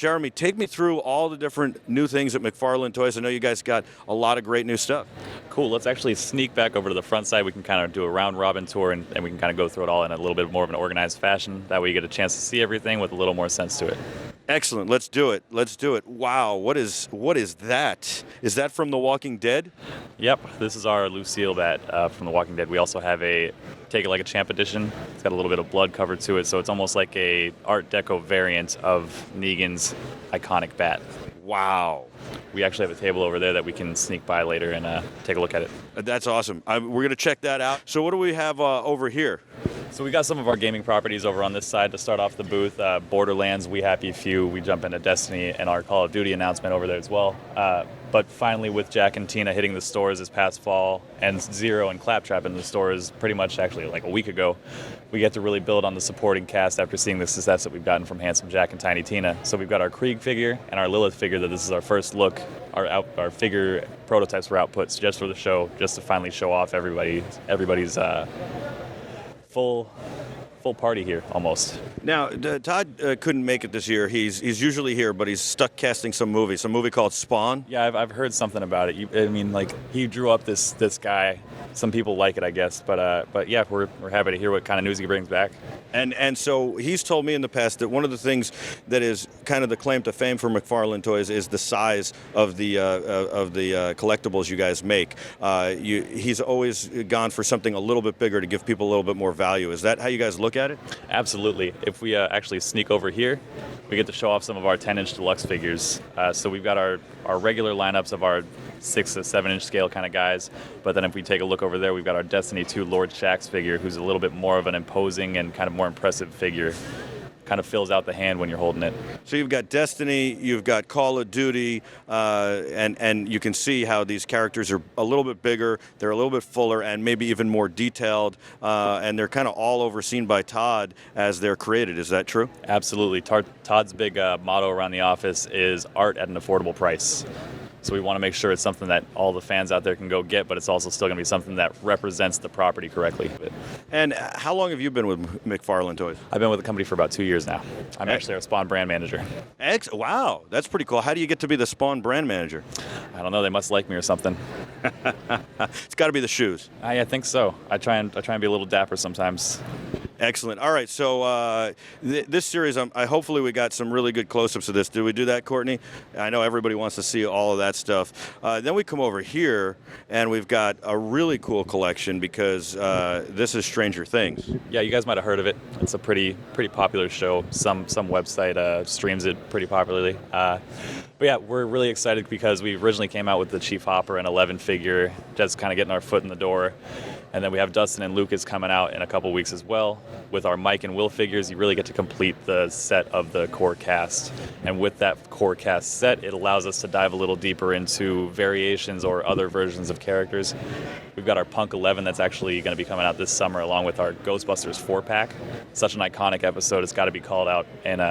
Jeremy, take me through all the different new things at McFarlane Toys. I know you guys got a lot of great new stuff. Cool. Let's actually sneak back over to the front side. We can kind of do a round-robin tour, and we can kind of go through it all in a little bit more of an organized fashion. That way you get a chance to see everything with a little more sense to it. Excellent. Let's do it. Let's do it. Wow. What is that? Is that from The Walking Dead? Yep. This is our Lucille bat from The Walking Dead. We also have a Take It Like a Champ edition. It's got a little bit of blood covered to it, so it's almost like a Art Deco variant of Negan's iconic bat. Wow. We actually have a table over there that we can sneak by later and take a look at it. That's awesome. We're going to check that out. So what do we have over here? So we got some of our gaming properties over on this side to start off the booth. Borderlands, We Happy Few. We jump into Destiny and our Call of Duty announcement over there as well. But finally, with Jack and Tina hitting the stores this past fall and Zero and Claptrap in the stores pretty much actually like a week ago, we get to really build on the supporting cast after seeing the success that we've gotten from Handsome Jack and Tiny Tina. So we've got our Krieg figure and our Lilith figure that this is our first look. Our figure prototypes were outputs just for the show, just to finally show off everybody's full party here almost. Now, Todd couldn't make it this year. He's usually here, but he's stuck casting some movie called Spawn. Yeah, I've heard something about it. He drew up this guy. Some people like it, I guess, but yeah, we're happy to hear what kind of news he brings back. And so he's told me in the past that one of the things that is kind of the claim to fame for McFarlane Toys is the size of the collectibles you guys make. He's always gone for something a little bit bigger to give people a little bit more value. Is that how you guys look at it? Absolutely. If we actually sneak over here, we get to show off some of our 10-inch deluxe figures. So we've got our regular lineups of our 6 to 7-inch scale kind of guys, but then if we take a look over there, we've got our Destiny 2 Lord Shaxx figure, who's a little bit more of an imposing and kind of more impressive figure. Kind of fills out the hand when you're holding it. So you've got Destiny, you've got Call of Duty, and you can see how these characters are a little bit bigger, they're a little bit fuller, and maybe even more detailed, and they're kind of all overseen by Todd as they're created. Is that true? Absolutely. Todd's big motto around the office is art at an affordable price. So we want to make sure it's something that all the fans out there can go get, but it's also still going to be something that represents the property correctly. And how long have you been with McFarlane Toys? I've been with the company for about 2 years now. I'm actually our Spawn brand manager. Wow, that's pretty cool. How do you get to be the Spawn brand manager? I don't know. They must like me or something. It's got to be the shoes. I think so. I try and be a little dapper sometimes. Excellent. All right, so this series, hopefully we got some really good close-ups of this. Did we do that, Courtney? I know everybody wants to see all of that stuff. Then we come over here, and we've got a really cool collection because this is Stranger Things. Yeah, you guys might have heard of it. It's a pretty popular show. Some website streams it pretty popularly. But yeah, we're really excited because we originally came out with the Chief Hopper and 11 figure, just kind of getting our foot in the door. And then we have Dustin and Lucas coming out in a couple weeks as well. With our Mike and Will figures, you really get to complete the set of the core cast. And with that core cast set, it allows us to dive a little deeper into variations or other versions of characters. We've got our Punk 11 that's actually going to be coming out this summer, along with our Ghostbusters 4-pack. Such an iconic episode, it's got to be called out. And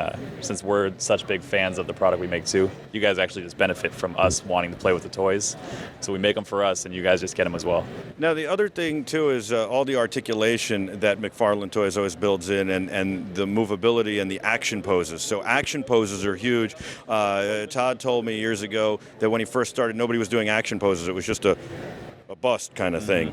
since we're such big fans of the product we make too, you guys actually just benefit from us wanting to play with the toys. So we make them for us, and you guys just get them as well. Now, the other thing too is all the articulation that McFarlane Toys always builds in, and the movability and the action poses. So action poses are huge. Todd told me years ago that when he first started, nobody was doing action poses. It was just a bust kind of thing,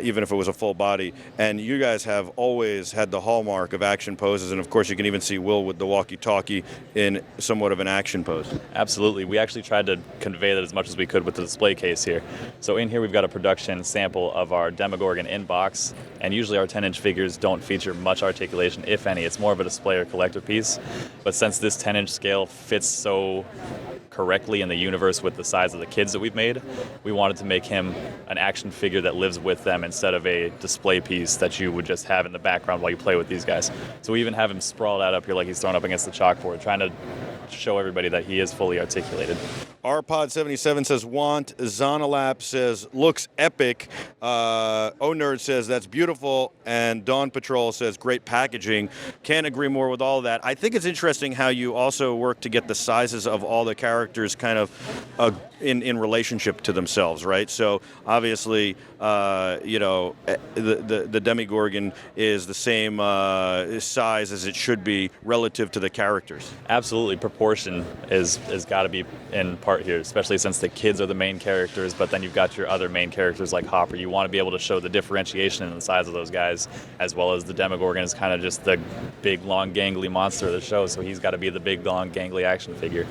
even if it was a full body. And you guys have always had the hallmark of action poses, and of course you can even see Will with the walkie-talkie in somewhat of an action pose. Absolutely. We actually tried to convey that as much as we could with the display case here. So in here we've got a production sample of our Demogorgon in-box, and usually our 10-inch figures don't feature much articulation, if any. It's more of a display or collector piece. But since this 10-inch scale fits so correctly in the universe with the size of the kids that we've made, we wanted to make him an action figure that lives with them instead of a display piece that you would just have in the background while you play with these guys. So we even have him sprawled out up here like he's thrown up against the chalkboard, trying to show everybody that he is fully articulated. RPod77 says want. Zonalap says looks epic. O-Nerd says that's beautiful. And Dawn Patrol says great packaging. Can't agree more with all that. I think it's interesting how you also work to get the sizes of all the characters kind of in relationship to themselves, right? So obviously, the Demogorgon is the same size as it should be relative to the characters. Absolutely, proportion is got to be in part here, especially since the kids are the main characters, but then you've got your other main characters like Hopper. You want to be able to show the differentiation in the size of those guys, as well as the Demogorgon is kind of just the big, long, gangly monster of the show, so he's got to be the big, long, gangly action figure.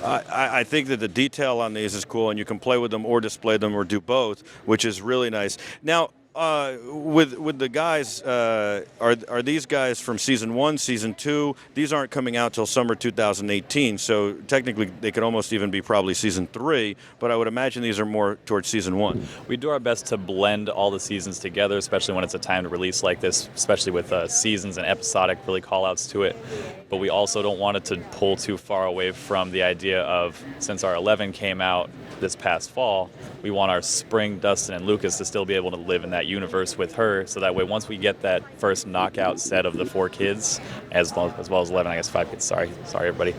I think that the detail on these is cool, and you can play with them or display them or do both, which is really nice. Now, with the guys, are these guys from season 1, season 2? These aren't coming out till summer 2018, so technically they could almost even be probably season 3. But I would imagine these are more towards season 1. We do our best to blend all the seasons together, especially when it's a timed release like this, especially with seasons and episodic really call-outs to it. But we also don't want it to pull too far away from the idea of, since our 11 came out this past fall, we want our spring Dustin and Lucas to still be able to live in that universe with her, so that way once we get that first knockout set of the 4 kids, as well as 11, I guess 5 kids, sorry everybody,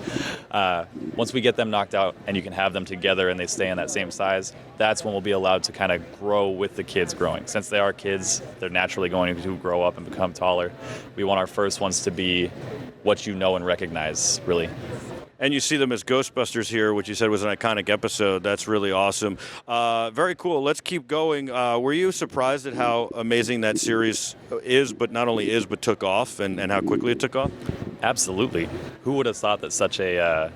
once we get them knocked out and you can have them together and they stay in that same size, that's when we'll be allowed to kind of grow with the kids growing. Since they are kids, they're naturally going to grow up and become taller. We want our first ones to be what you know and recognize, really. And you see them as Ghostbusters here, which you said was an iconic episode. That's really awesome. Very cool. Let's keep going. Were you surprised at how amazing that series is, but not only is, but took off, and how quickly it took off? Absolutely. Who would have thought that such a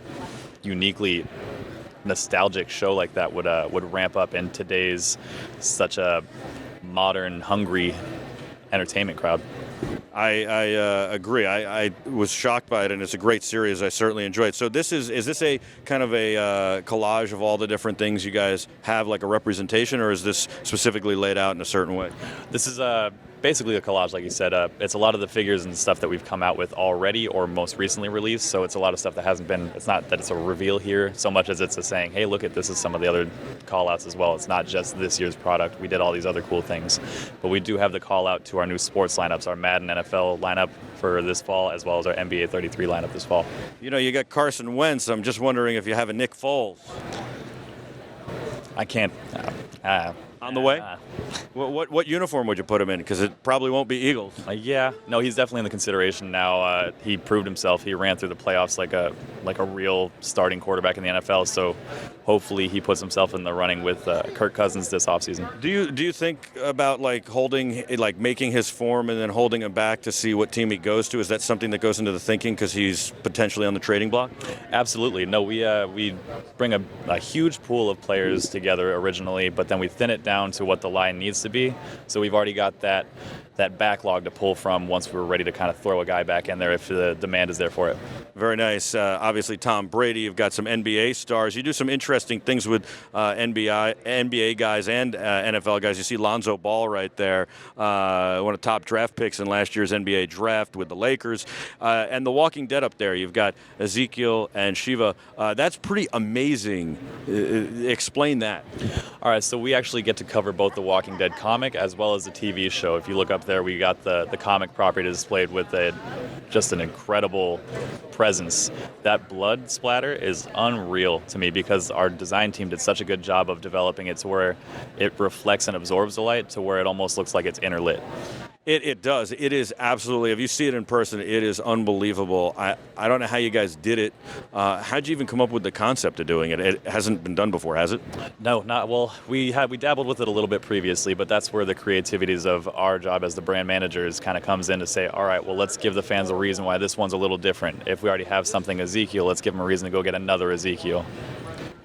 uniquely nostalgic show like that would ramp up in today's such a modern, hungry entertainment crowd? I agree. I was shocked by it, and it's a great series. I certainly enjoyed it. So is this a kind of a collage of all the different things you guys have, like a representation, or is this specifically laid out in a certain way? This is basically a collage, like you said. It's a lot of the figures and stuff that we've come out with already or most recently released, so it's a lot of stuff that hasn't been, it's not that it's a reveal here so much as it's a saying, hey, look at this is some of the other call-outs as well. It's not just this year's product. We did all these other cool things. But we do have the call-out to our new sports lineups, our Madden NFL lineup for this fall, as well as our NBA 33 lineup this fall. You know, you got Carson Wentz. I'm just wondering if you have a Nick Foles. I can't. On the way? What uniform would you put him in? Because it probably won't be Eagles. Yeah, no, he's definitely in the consideration now. He proved himself. He ran through the playoffs like a real starting quarterback in the NFL. So hopefully he puts himself in the running with Kirk Cousins this offseason. Do you think about making his form and then holding him back to see what team he goes to? Is that something that goes into the thinking because he's potentially on the trading block? Absolutely. No, we bring a huge pool of players together originally, but then we thin it down to what the line needs to be. So we've already got that backlog to pull from once we're ready to kind of throw a guy back in there if the demand is there for it. Very nice. Obviously, Tom Brady, you've got some NBA stars. You do some interesting things with NBA guys and NFL guys. You see Lonzo Ball right there, one of the top draft picks in last year's NBA draft with the Lakers. And The Walking Dead up there, you've got Ezekiel and Shiva. That's pretty amazing. Explain that. All right, so we actually get to cover both the Walking Dead comic as well as the TV show. If you look up there, we got the comic property displayed with just an incredible presence. That blood splatter is unreal to me because our design team did such a good job of developing it to where it reflects and absorbs the light to where it almost looks like it's interlit. It does. It is absolutely. If you see it in person, it is unbelievable. I don't know how you guys did it. How'd you even come up with the concept of doing it? It hasn't been done before, has it? No, not well. We dabbled with it a little bit previously, but that's where the creativities of our job as the brand managers kind of comes in to say, all right, well, let's give the fans a reason why this one's a little different. If we already have something Ezekiel, let's give them a reason to go get another Ezekiel.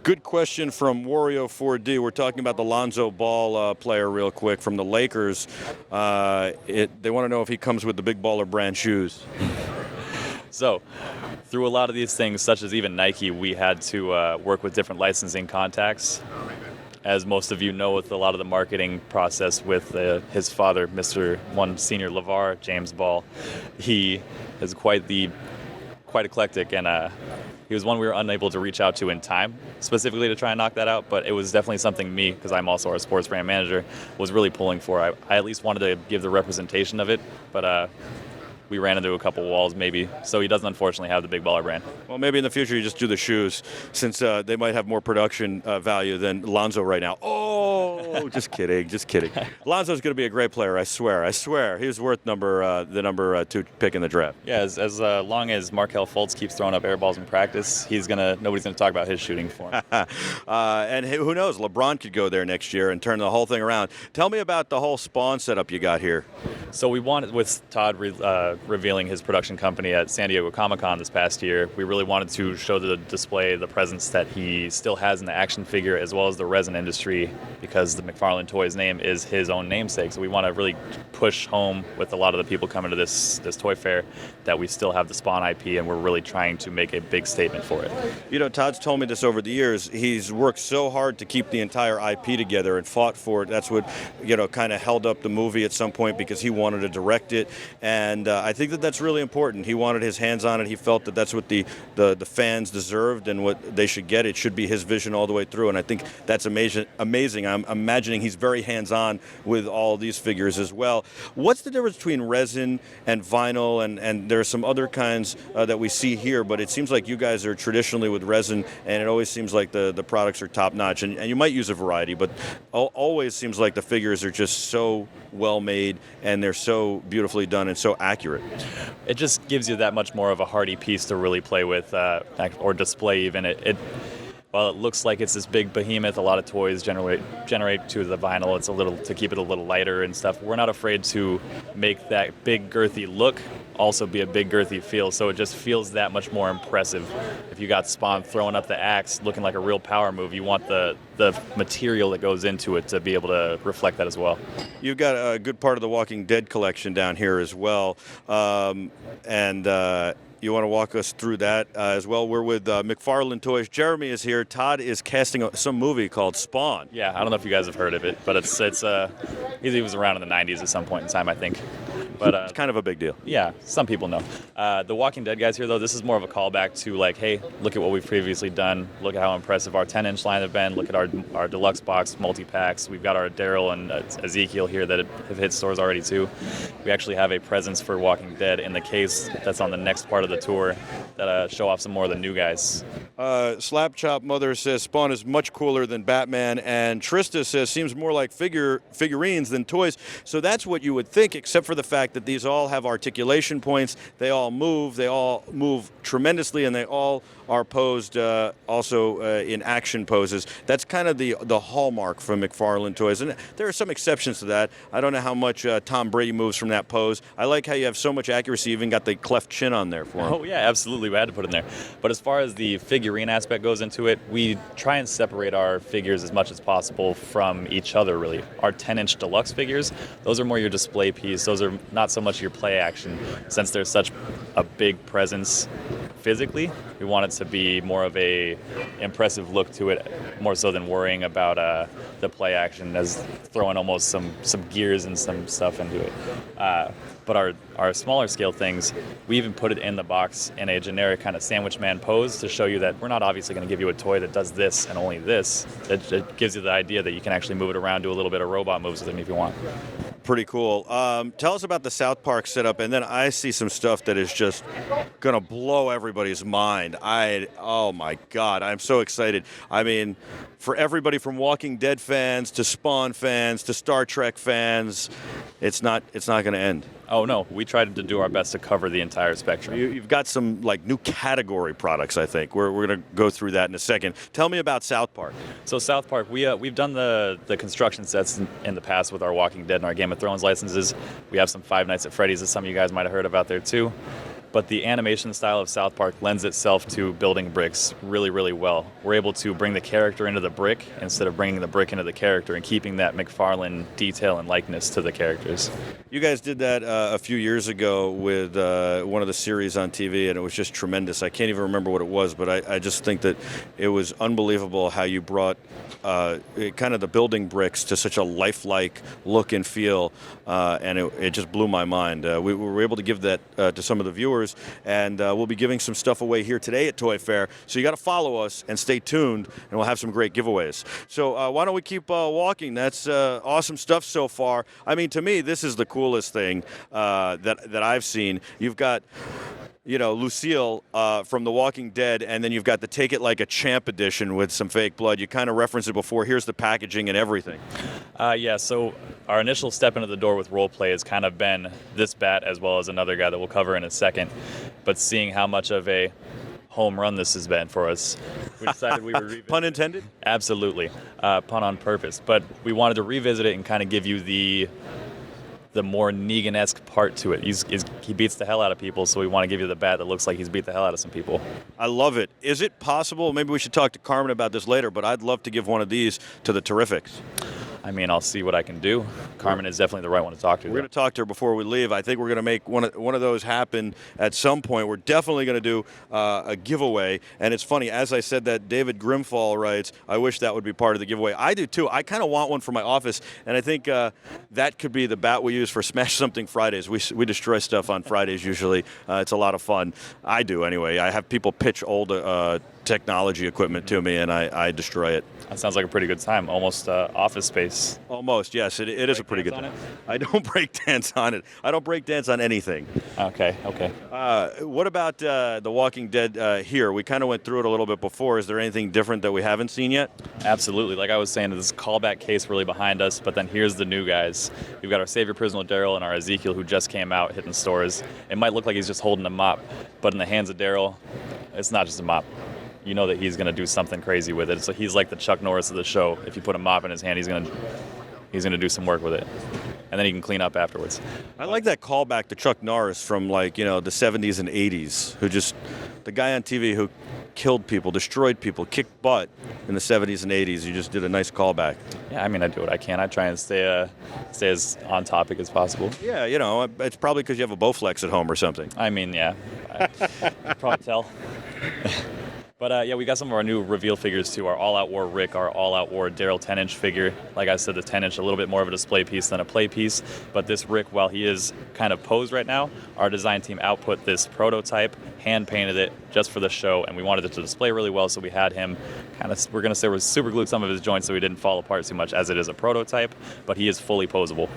Good question from Wario4D. We're talking about the Lonzo Ball player real quick from the Lakers. They want to know if he comes with the Big Baller brand shoes. So, through a lot of these things, such as even Nike, we had to work with different licensing contacts. As most of you know, with a lot of the marketing process with his father, Mr. Senior LeVar, James Ball, he is quite the quite eclectic, and he was one we were unable to reach out to in time, specifically to try and knock that out, but it was definitely something me, because I'm also our sports brand manager, was really pulling for. I at least wanted to give the representation of it, but we ran into a couple walls maybe, so he doesn't unfortunately have the Big Baller brand. Well, maybe in the future you just do the shoes, since they might have more production value than Lonzo right now. Oh, just kidding, just kidding. Lonzo's going to be a great player, I swear. He was worth the number 2 pick in the draft. Yeah, as long as Markelle Fultz keeps throwing up air balls in practice, nobody's going to talk about his shooting form. And who knows, LeBron could go there next year and turn the whole thing around. Tell me about the whole Spawn setup you got here. So we wanted, with Todd revealing his production company at San Diego Comic-Con this past year, we really wanted to show the display the presence that he still has in the action figure as well as the resin industry, because the McFarlane Toys name is his own namesake. So we want to really push home with a lot of the people coming to this toy fair that we still have the Spawn IP, and we're really trying to make a big statement for it. You know, Todd's told me this over the years. He's worked so hard to keep the entire IP together and fought for it. That's what, kind of held up the movie at some point, because he wanted to direct it. And I think that that's really important. He wanted his hands on it. He felt that that's what the fans deserved and what they should get. It should be his vision all the way through. And I think that's amazing. I'm imagining he's very hands-on with all these figures as well. What's the difference between resin and vinyl? And there are some other kinds that we see here, but it seems like you guys are traditionally with resin, and it always seems like the products are top-notch. And you might use a variety, but always seems like the figures are just so well-made, and they're so beautifully done and so accurate. It just gives you that much more of a hardy piece to really play with or display even. While it looks like it's this big behemoth, a lot of toys generate to the vinyl. It's to keep it a little lighter and stuff. We're not afraid to make that big girthy look also be a big girthy feel, so it just feels that much more impressive. If you got Spawn throwing up the axe looking like a real power move, you want the material that goes into it to be able to reflect that as well. You've got a good part of the Walking Dead collection down here as well, and you want to walk us through that as well. We're with McFarlane Toys. Jeremy is here. Todd is casting some movie called Spawn. Yeah, I don't know if you guys have heard of it, but he was around in the 90s at some point in time, I think. But it's kind of a big deal. Yeah, some people know. The Walking Dead guys here, though, this is more of a callback to like, hey, look at what we've previously done. Look at how impressive our 10-inch line have been. Look at our deluxe box multi-packs. We've got our Daryl and Ezekiel here that have hit stores already, too. We actually have a presence for Walking Dead in the case that's on the next part of the tour that show off some more of the new guys. Slapchop Mother says Spawn is much cooler than Batman, and Trista says seems more like figurines than toys. So that's what you would think, except for the fact that these all have articulation points. They all move tremendously, and they all are posed also in action poses. That's kind of the hallmark from McFarlane Toys, and there are some exceptions to that. I don't know how much Tom Brady moves from that pose. I like how you have so much accuracy, you even got the cleft chin on there for him. Oh yeah, absolutely, we had to put it in there. But as far as the figurine aspect goes into it, we try and separate our figures as much as possible from each other, really. Our 10-inch deluxe figures, those are more your display piece. Those are not so much your play action. Since there's such a big presence physically, we want it to be more of a impressive look to it, more so than worrying about the play action as throwing almost some gears and some stuff into it. But our smaller scale things, we even put it in the box in a generic kind of sandwich man pose to show you that we're not obviously going to give you a toy that does this and only this. It gives you the idea that you can actually move it around, do a little bit of robot moves with them if you want. Pretty cool. Tell us about the South Park setup, and then I see some stuff that is just going to blow everybody's mind. Oh my God, I'm so excited. I mean, for everybody from Walking Dead fans to Spawn fans to Star Trek fans, it's not going to end. Oh no, we tried to do our best to cover the entire spectrum. You've got some like new category products, I think. We're going to go through that in a second. Tell me about South Park. So South Park, we've done the construction sets in the past with our Walking Dead and our Game of Thrones licenses. We have some Five Nights at Freddy's that some of you guys might have heard about there too. But the animation style of South Park lends itself to building bricks really, really well. We're able to bring the character into the brick instead of bringing the brick into the character and keeping that McFarlane detail and likeness to the characters. You guys did that a few years ago with one of the series on TV, and it was just tremendous. I can't even remember what it was, but I just think that it was unbelievable how you brought kind of the building bricks to such a lifelike look and feel, and it just blew my mind. We were able to give that to some of the viewers stores, and we'll be giving some stuff away here today at Toy Fair. So you got to follow us and stay tuned, and we'll have some great giveaways. So why don't we keep walking? That's awesome stuff so far. I mean, to me, this is the coolest thing that I've seen. You've got, you know, Lucille from The Walking Dead, and then you've got the Take It Like a Champ edition with some fake blood. You kind of referenced it before. Here's the packaging and everything. Yeah, so our initial step into the door with roleplay has kind of been this bat as well as another guy that we'll cover in a second. But seeing how much of a home run this has been for us, we decided we would revisit. Pun intended? Absolutely. Pun on purpose. But we wanted to revisit it and kind of give you the more Negan-esque part to it. He beats the hell out of people, so we want to give you the bat that looks like he's beat the hell out of some people. I love it. Is it possible, maybe we should talk to Carmen about this later, but I'd love to give one of these to the Terrifics. I mean, I'll see what I can do. Carmen is definitely the right one to talk to. We're going to talk to her before we leave. I think we're going to make one of those happen at some point. We're definitely going to do a giveaway. And it's funny, as I said that, David Grimfall writes, I wish that would be part of the giveaway. I do too. I kind of want one for my office, and I think that could be the bat we use for Smash Something Fridays. We destroy stuff on Fridays usually. It's a lot of fun. I do anyway. I have people pitch old technology equipment to me, and I destroy it. That sounds like a pretty good time. Almost Office Space. Almost, yes. It is a pretty good time. I don't break dance on it. I don't break dance on anything. Okay. What about The Walking Dead here? We kind of went through it a little bit before. Is there anything different that we haven't seen yet? Absolutely. Like I was saying, this callback case really behind us, but then here's the new guys. We've got our Savior Prisoner Daryl and our Ezekiel, who just came out hitting stores. It might look like he's just holding a mop, but in the hands of Daryl, it's not just a mop. You know that he's going to do something crazy with it. So he's like the Chuck Norris of the show. If you put a mop in his hand, he's going to do some work with it, and then he can clean up afterwards. I like that callback to Chuck Norris from, like, you know, the 70s and 80s, who just, the guy on TV who killed people, destroyed people, kicked butt in the 70s and 80s. You just did a nice callback. Yeah, I mean, I do what I can. I try and stay as on topic as possible. Yeah, you know, it's probably because you have a Bowflex at home or something. I mean, yeah, I probably tell. But yeah, we got some of our new reveal figures too. Our All Out War Rick, our All Out War Daryl 10-inch figure. Like I said, the 10-inch a little bit more of a display piece than a play piece. But this Rick, while he is kind of posed right now, our design team output this prototype, hand painted it just for the show, and we wanted it to display really well. So we had him kind of, we're going to say, we're super glued some of his joints so he didn't fall apart too much, as it is a prototype. But he is fully posable.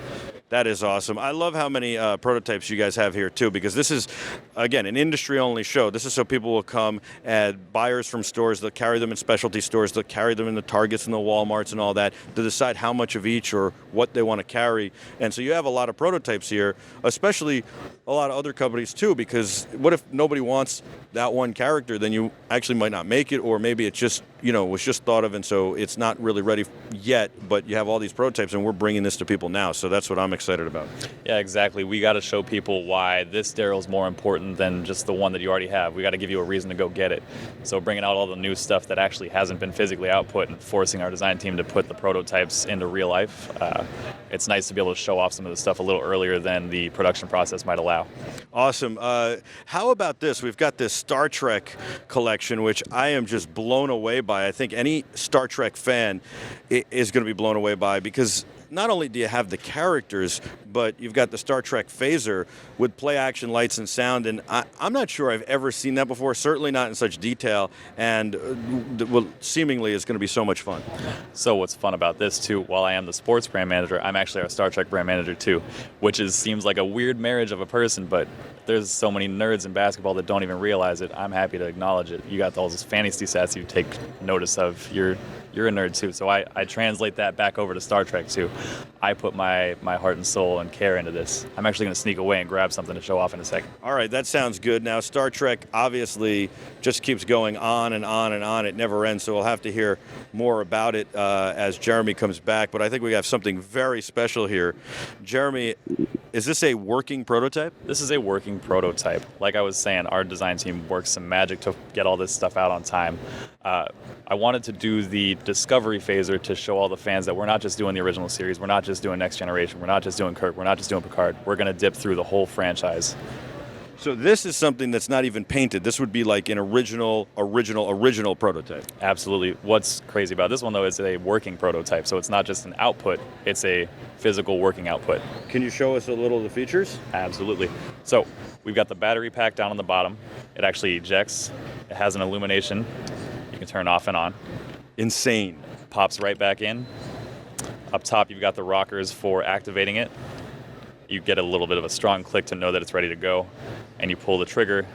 That is awesome. I love how many prototypes you guys have here, too, because this is, again, an industry-only show. This is so people will come, and buyers from stores, they'll carry them in specialty stores, they'll carry them in the Targets and the Walmarts and all that to decide how much of each or what they want to carry. And so you have a lot of prototypes here, especially a lot of other companies, too, because what if nobody wants that one character? Then you actually might not make it, or maybe it just, you know, was just thought of, and so it's not really ready yet, but you have all these prototypes, and we're bringing this to people now, so that's what I'm excited about. Yeah, exactly. We got to show people why this Daryl's more important than just the one that you already have. We got to give you a reason to go get it. So bringing out all the new stuff that actually hasn't been physically output and forcing our design team to put the prototypes into real life, it's nice to be able to show off some of the stuff a little earlier than the production process might allow. Awesome. How about this? We've got this Star Trek collection, which I am just blown away by. I think any Star Trek fan is going to be blown away by, because not only do you have the characters, but you've got the Star Trek phaser with play action lights and sound, and I'm not sure I've ever seen that before, certainly not in such detail, and well, seemingly is going to be so much fun. So what's fun about this too, while I am the sports brand manager, I'm actually our Star Trek brand manager too, which seems like a weird marriage of a person, but there's so many nerds in basketball that don't even realize it. I'm happy to acknowledge it. You got all those fantasy stats you take notice of. You're a nerd too, so I translate that back over to Star Trek too. I put my heart and soul and care into this. I'm actually going to sneak away and grab something to show off in a second. All right, that sounds good. Now, Star Trek obviously just keeps going on and on and on. It never ends, so we'll have to hear more about it as Jeremy comes back. But I think we have something very special here. Jeremy, is this a working prototype? This is a working prototype. Like I was saying, our design team works some magic to get all this stuff out on time. I wanted to do the Discovery phaser to show all the fans that we're not just doing the original series, we're not just doing Next Generation, we're not just doing Kirk, we're not just doing Picard. We're going to dip through the whole franchise. So this is something that's not even painted. This would be like an original prototype. Absolutely. What's crazy about this one, though, is a working prototype. So it's not just an output, it's a physical working output. Can you show us a little of the features? Absolutely. So We've got the battery pack down on the bottom. It actually ejects. It has an illumination. You can turn off and on. Insane. Pops right back in. Up top, you've got the rockers for activating it. You get a little bit of a strong click to know that it's ready to go. And you pull the trigger.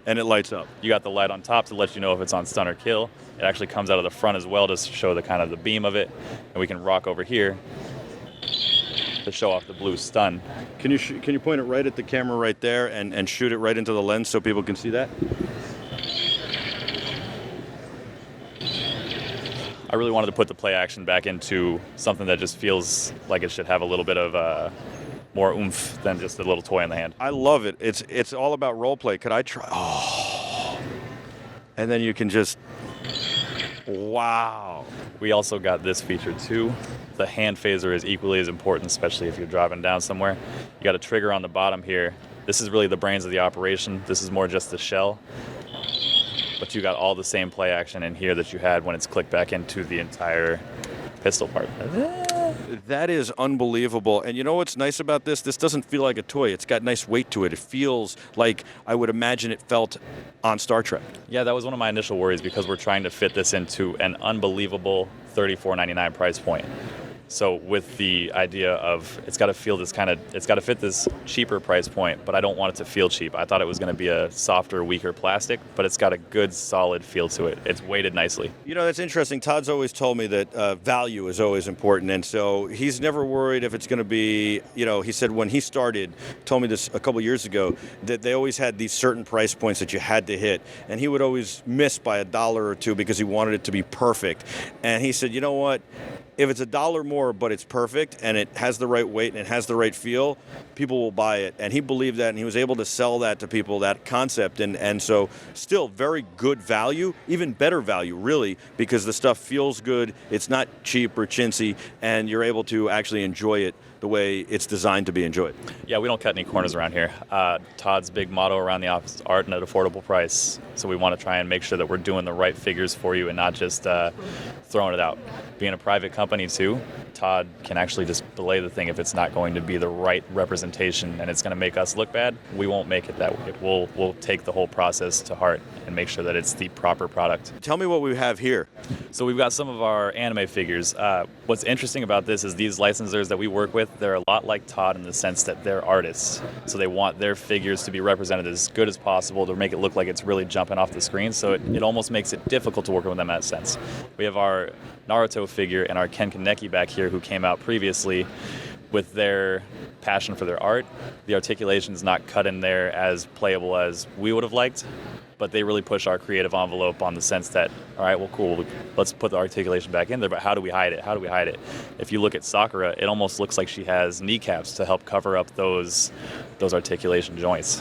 And it lights up. You got the light on top to let you know if it's on stun or kill. It actually comes out of the front as well to show the kind of the beam of it. And we can rock over here to show off the blue stun. Can you point it right at the camera right there and shoot it right into the lens so people can see that? I really wanted to put the play action back into something that just feels like it should have a little bit of more oomph than just a little toy in the hand. I love it. It's all about role play. Could I try? Oh. And then you can just, wow. We also got this feature too. The hand phaser is equally as important, especially if you're driving down somewhere. You got a trigger on the bottom here. This is really the brains of the operation. This is more just the shell. But you got all the same play action in here that you had when it's clicked back into the entire pistol part. That is unbelievable. And you know what's nice about this? This doesn't feel like a toy. It's got nice weight to it. It feels like I would imagine it felt on Star Trek. Yeah, that was one of my initial worries because we're trying to fit this into an unbelievable $34.99 price point. So with the idea of it's got to feel this kind of, it's got to fit this cheaper price point, but I don't want it to feel cheap. I thought it was going to be a softer, weaker plastic, but it's got a good, solid feel to it. It's weighted nicely. You know, that's interesting. Todd's always told me that value is always important, and so he's never worried if it's going to be, you know, he said when he started, told me this a couple years ago, that they always had these certain price points that you had to hit, and he would always miss by $1 or $2 because he wanted it to be perfect. And he said, you know what? If it's $1 more, but it's perfect and it has the right weight and it has the right feel, people will buy it. And he believed that, and he was able to sell that to people, that concept. And so still very good value, even better value, really, because the stuff feels good. It's not cheap or chintzy, and you're able to actually enjoy it the way it's designed to be enjoyed. Yeah, we don't cut any corners around here. Todd's big motto around the office is art at an affordable price. So we want to try and make sure that we're doing the right figures for you and not just throwing it out. Being a private company too, Todd can actually just delay the thing if it's not going to be the right representation and it's going to make us look bad. We won't make it that way. We'll take the whole process to heart and make sure that it's the proper product. Tell me what we have here. So we've got some of our anime figures. What's interesting about this is these licensors that we work with, they're a lot like Todd in the sense that they're artists. So they want their figures to be represented as good as possible to make it look like it's really jumping off the screen. So it almost makes it difficult to work with them in that sense. We have our Naruto figure and our Ken Kaneki back here who came out previously with their passion for their art. The articulation is not cut in there as playable as we would have liked, but they really push our creative envelope on the sense that, all right, well, cool, let's put the articulation back in there, but how do we hide it? How do we hide it? If you look at Sakura, it almost looks like she has kneecaps to help cover up those articulation joints.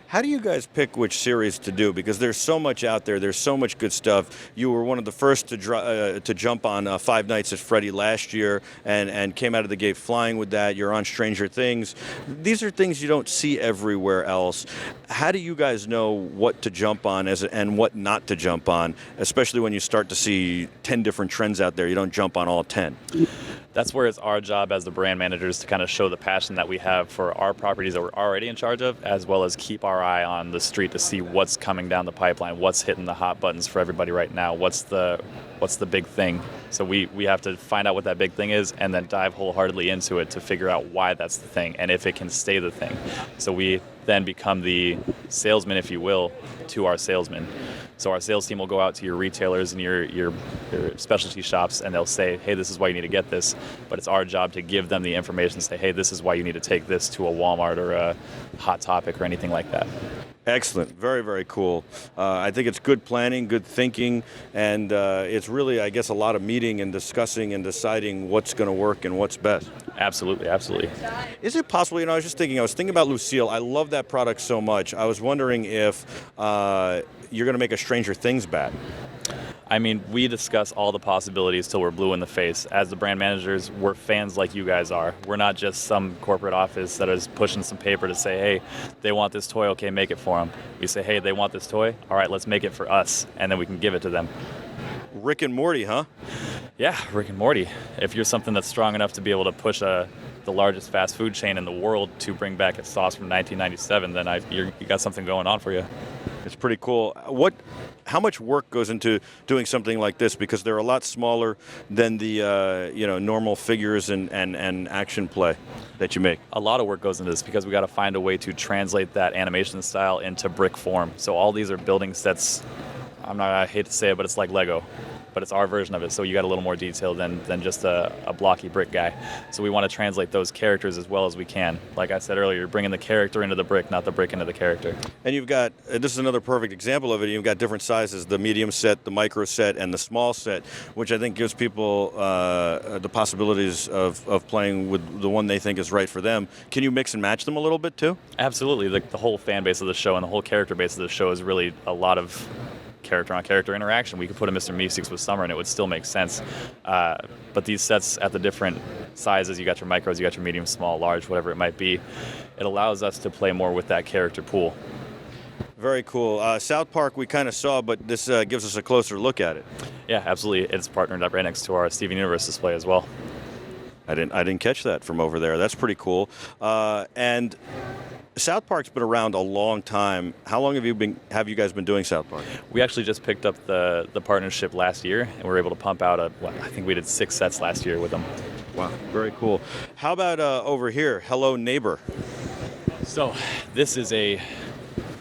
How do you guys pick which series to do? Because there's so much out there. There's so much good stuff. You were one of the first to jump on Five Nights at Freddy last year and came out of the gate flying with that. You're on Stranger Things. These are things you don't see everywhere else. How do you guys know what to jump on and what not to jump on, especially when you start to see 10 different trends out there? You don't jump on all 10. That's where it's our job as the brand managers to kind of show the passion that we have for our properties that we're already in charge of, as well as keep our eye on the street to see what's coming down the pipeline, what's hitting the hot buttons for everybody right now, what's the big thing. So we have to find out what that big thing is and then dive wholeheartedly into it to figure out why that's the thing and if it can stay the thing. So we then become the salesman, if you will, to our salesmen. So our sales team will go out to your retailers and your specialty shops, and they'll say, hey, this is why you need to get this. But it's our job to give them the information, say, hey, this is why you need to take this to a Walmart or a Hot Topic or anything like that. Excellent. Very, very cool. I think it's good planning, good thinking, and it's really, I guess, a lot of meeting and discussing and deciding what's going to work and what's best. Absolutely, absolutely. Is it possible, I was thinking about Lucille. I love that product so much. I was wondering if you're going to make a Stranger Things bat. I mean, we discuss all the possibilities till we're blue in the face. As the brand managers, we're fans like you guys are. We're not just some corporate office that is pushing some paper to say, hey, they want this toy, okay, make it for them. We say, hey, they want this toy, all right, let's make it for us, and then we can give it to them. Rick and Morty, huh? Yeah, Rick and Morty. If you're something that's strong enough to be able to push the largest fast food chain in the world to bring back its sauce from 1997, then you got something going on for you. It's pretty cool. How much work goes into doing something like this? Because they're a lot smaller than the normal figures and action play that you make. A lot of work goes into this because we got to find a way to translate that animation style into brick form. So all these are building sets. I hate to say it, but it's like Lego. But it's our version of it, so you got a little more detail than just a blocky brick guy. So we want to translate those characters as well as we can. Like I said earlier, you're bringing the character into the brick, not the brick into the character. And you've got, this is another perfect example of it, you've got different sizes, the medium set, the micro set, and the small set, which I think gives people the possibilities of playing with the one they think is right for them. Can you mix and match them a little bit too? Absolutely. The whole fan base of the show and the whole character base of the show is really a lot of character-on-character interaction. We could put a Mr. Meeseeks with Summer and it would still make sense. But these sets at the different sizes, you got your micros, you got your medium, small, large, whatever it might be, it allows us to play more with that character pool. Very cool. South Park we kind of saw, but this gives us a closer look at it. Yeah, absolutely. It's partnered up right next to our Steven Universe display as well. I didn't catch that from over there. That's pretty cool. And South Park's been around a long time. How long have you guys been doing South Park? We actually just picked up the partnership last year, and we were able to pump out I think we did 6 sets last year with them. Wow, very cool. How about over here, Hello Neighbor? So this is a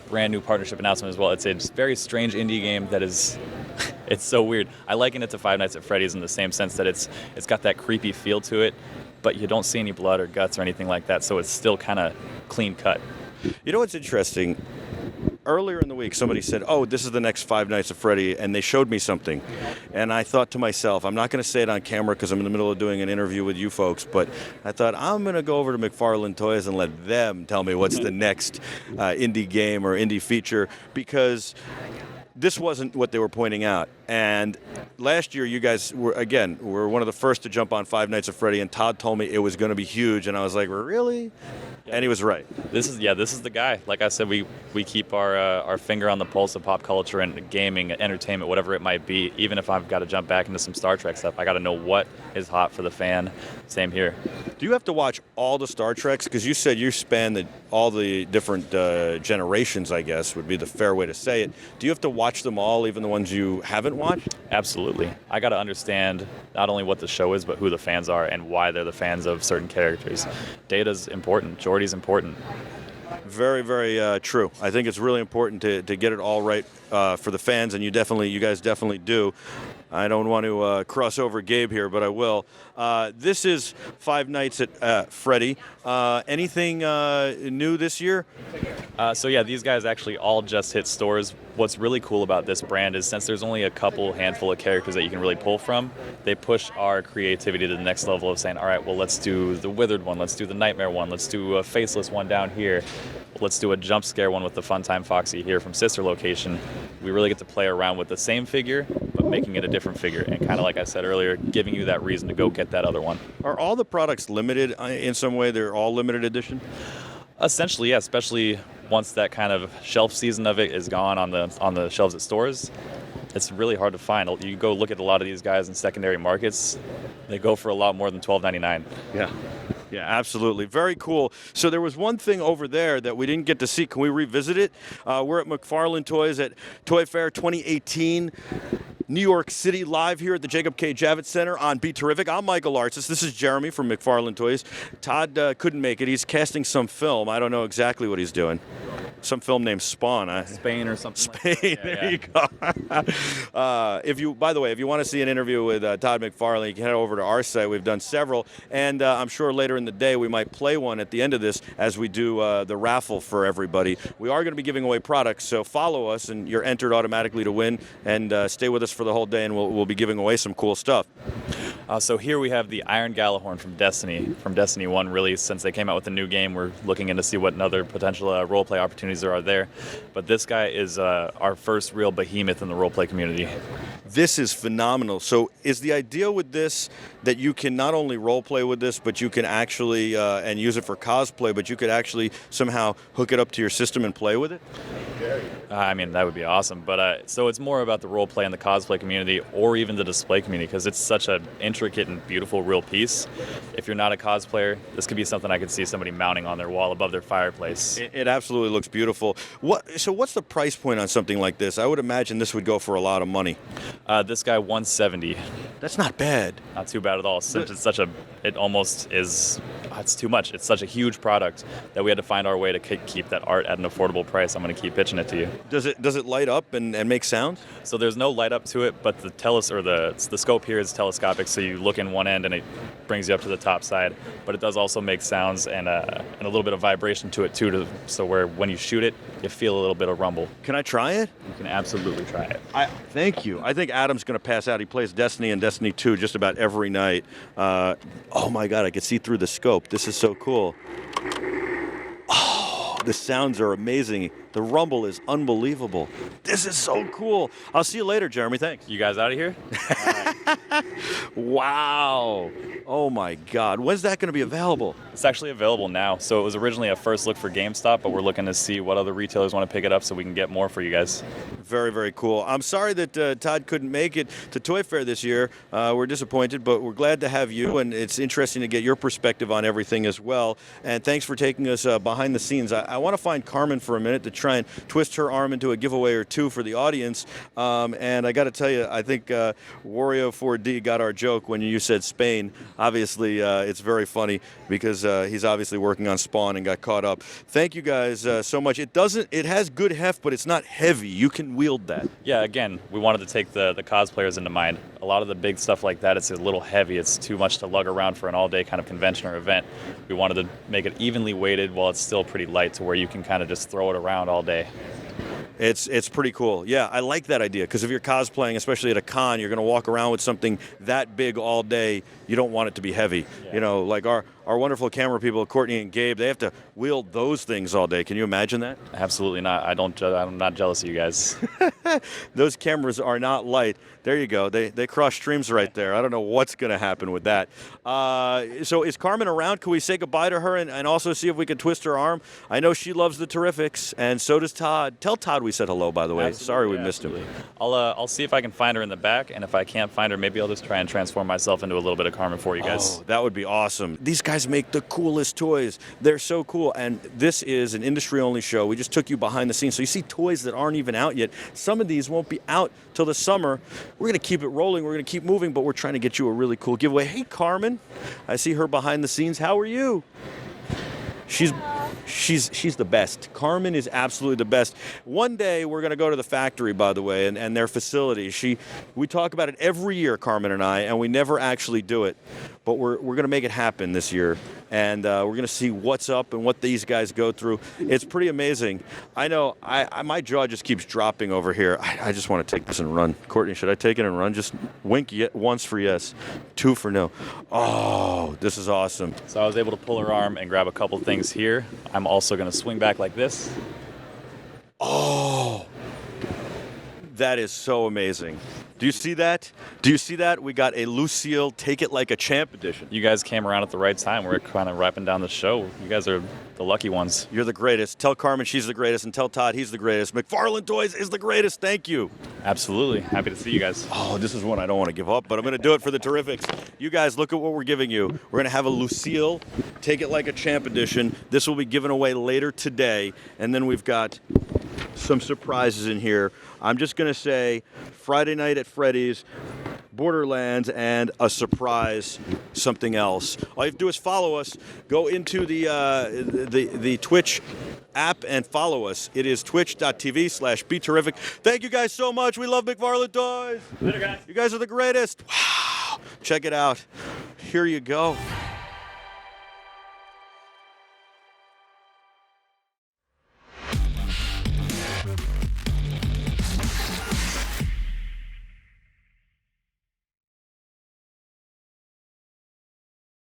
brand new partnership announcement as well. It's a very strange indie game that is, it's so weird. I liken it to Five Nights at Freddy's in the same sense that it's got that creepy feel to it, but you don't see any blood or guts or anything like that, so it's still kind of clean cut. You know what's interesting? Earlier in the week, somebody said, oh, this is the next Five Nights at Freddy, and they showed me something. And I thought to myself, I'm not going to say it on camera because I'm in the middle of doing an interview with you folks, but I thought I'm going to go over to McFarlane Toys and let them tell me what's the next indie game or indie feature, because this wasn't what they were pointing out. And last year, you guys were one of the first to jump on Five Nights at Freddy, and Todd told me it was going to be huge, and I was like, really? Yeah. And he was right. This is the guy. Like I said, we keep our finger on the pulse of pop culture and gaming, entertainment, whatever it might be. Even if I've got to jump back into some Star Trek stuff, I got to know what is hot for the fan. Same here. Do you have to watch all the Star Treks? Because you said you span all the different generations, I guess, would be the fair way to say it. Do you have to watch them all, even the ones you haven't watched? Absolutely. I got to understand not only what the show is, but who the fans are and why they're the fans of certain characters. Data's important. Geordi's important. Very, very true. I think it's really important to get it all right for the fans, and you guys definitely do. I don't want to cross over Gabe here, but I will. This is Five Nights at Freddy. Anything new this year? These guys actually all just hit stores. What's really cool about this brand is since there's only a handful of characters that you can really pull from, they push our creativity to the next level of saying, all right, well, let's do the Withered one, let's do the Nightmare one, let's do a Faceless one down here, let's do a Jump Scare one with the Funtime Foxy here from Sister Location. We really get to play around with the same figure, but making it a different figure, and kind of like I said earlier, giving you that reason to go get that other one. Are all the products limited in some way? They're all limited edition? Essentially, yeah, especially once that kind of shelf season of it is gone on the shelves at stores. It's really hard to find. You go look at a lot of these guys in secondary markets, they go for a lot more than $12.99. Yeah. Yeah, absolutely. Very cool. So there was one thing over there that we didn't get to see. Can we revisit it? We're at McFarlane Toys at Toy Fair 2018. New York City, live here at the Jacob K. Javits Center on BeTerrific. I'm Michael Artsis. This is Jeremy from McFarlane Toys. Todd couldn't make it. He's casting some film. I don't know exactly what he's doing. Some film named Spawn. Spain or something. Spain. Like there you go. By the way, if you want to see an interview with Todd McFarlane, you can head over to our site. We've done several, and I'm sure later in the day we might play one at the end of this as we do the raffle for everybody. We are going to be giving away products, so follow us, and you're entered automatically to win. And stay with us for the whole day, and we'll be giving away some cool stuff. So here we have the Iron Gallahorn from Destiny 1 release. Since they came out with a new game, we're looking in to see what other potential roleplay opportunities there are there. But this guy is our first real behemoth in the roleplay community. This is phenomenal. So is the idea with this that you can not only roleplay with this, but you can actually, and use it for cosplay, but you could actually somehow hook it up to your system and play with it? I mean, that would be awesome. But so it's more about the roleplay and the cosplay community, or even the display community, because it's such an intricate and beautiful real piece. If you're not a cosplayer, this could be something I could see somebody mounting on their wall above their fireplace. It absolutely looks beautiful. So what's the price point on something like this? I would imagine this would go for a lot of money. This guy, $170. That's not bad. Not too bad at all. Since it almost is, it's too much. It's such a huge product that we had to find our way to keep that art at an affordable price. I'm going to keep pitching it to you. Does it light up and make sound? So there's no light up to it, but the scope here is telescopic, so you look in one end and it brings you up to the top side. But it does also make sounds and a little bit of vibration to it too, so where when you shoot it, you feel a little bit of rumble. Can I try it? You can absolutely try it. Thank you. I think Adam's going to pass out. He plays Destiny and Destiny 2 just about every night. Oh my God, I can see through the scope. This is so cool. Oh, the sounds are amazing. The rumble is unbelievable. This is so cool. I'll see you later, Jeremy. Thanks. You guys out of here? Wow. Oh my God. When's that going to be available? It's actually available now. So it was originally a first look for GameStop, but we're looking to see what other retailers want to pick it up so we can get more for you guys. Very, very cool. I'm sorry that Todd couldn't make it to Toy Fair this year. We're disappointed, but we're glad to have you, and it's interesting to get your perspective on everything as well. And thanks for taking us behind the scenes. I want to find Carmen for a minute to try and twist her arm into a giveaway or two for the audience. And I got to tell you, I think Wario4D got our joke when you said Spain. Obviously, it's very funny because he's obviously working on Spawn and got caught up. Thank you guys so much. It has good heft, but it's not heavy. You can wield that. Yeah, again, we wanted to take the cosplayers into mind. A lot of the big stuff like that, it's a little heavy. It's too much to lug around for an all-day kind of convention or event. We wanted to make it evenly weighted while it's still pretty light to where you can kind of just throw it around all day. It's pretty cool. Yeah, I like that idea because if you're cosplaying, especially at a con, you're going to walk around with something that big all day. You don't want it to be heavy. Yeah. You know, like our wonderful camera people, Courtney and Gabe, they have to wield those things all day. Can you imagine that? Absolutely not. I'm not jealous of you guys. Those cameras are not light. There you go. They cross streams right there. I don't know what's going to happen with that. So is Carmen around? Can we say goodbye to her and also see if we can twist her arm? I know she loves the Terrifics, and so does Todd. Tell Todd we said hello, by the way. Absolutely, sorry we missed him. I'll see if I can find her in the back, and if I can't find her, maybe I'll just try and transform myself into a little bit of Carmen for you guys. Oh, that would be awesome. These guys make the coolest toys. They're so cool, and this is an industry-only show. We just took you behind the scenes, so you see toys that aren't even out yet. Some of these won't be out till the summer. We're going to keep it rolling. We're going to keep moving, but we're trying to get you a really cool giveaway. Hey, Carmen. I see her behind the scenes. How are you? She's the best. Carmen is absolutely the best. One day we're going to go to the factory, by the way, and their facility. We talk about it every year, Carmen and I, and we never actually do it. But we're going to make it happen this year, and we're going to see what's up and what these guys go through. It's pretty amazing. I know my jaw just keeps dropping over here. I just want to take this and run. Courtney, should I take it and run? Just wink once for yes, two for no. Oh, this is awesome. So I was able to pull her arm and grab a couple things here. I'm also going to swing back like this. Oh, that is so amazing. Do you see that? Do you see that? We got a Lucille Take It Like a Champ edition. You guys came around at the right time. We're kind of wrapping down the show. You guys are the lucky ones. You're the greatest. Tell Carmen she's the greatest, and tell Todd he's the greatest. McFarlane Toys is the greatest. Thank you. Absolutely. Happy to see you guys. Oh, this is one I don't want to give up, but I'm going to do it for the Terrifics. You guys, look at what we're giving you. We're going to have a Lucille Take It Like a Champ edition. This will be given away later today, and then we've got some surprises in here. I'm just going to say Friday night at Freddies, Borderlands, and a surprise something else. All you have to do is follow us. Go into the Twitch app and follow us. It is twitch.tv/BeTerrific. Thank you guys so much. We love McFarlane Toys. Later, guys. You guys are the greatest. Wow. Check it out. Here you go.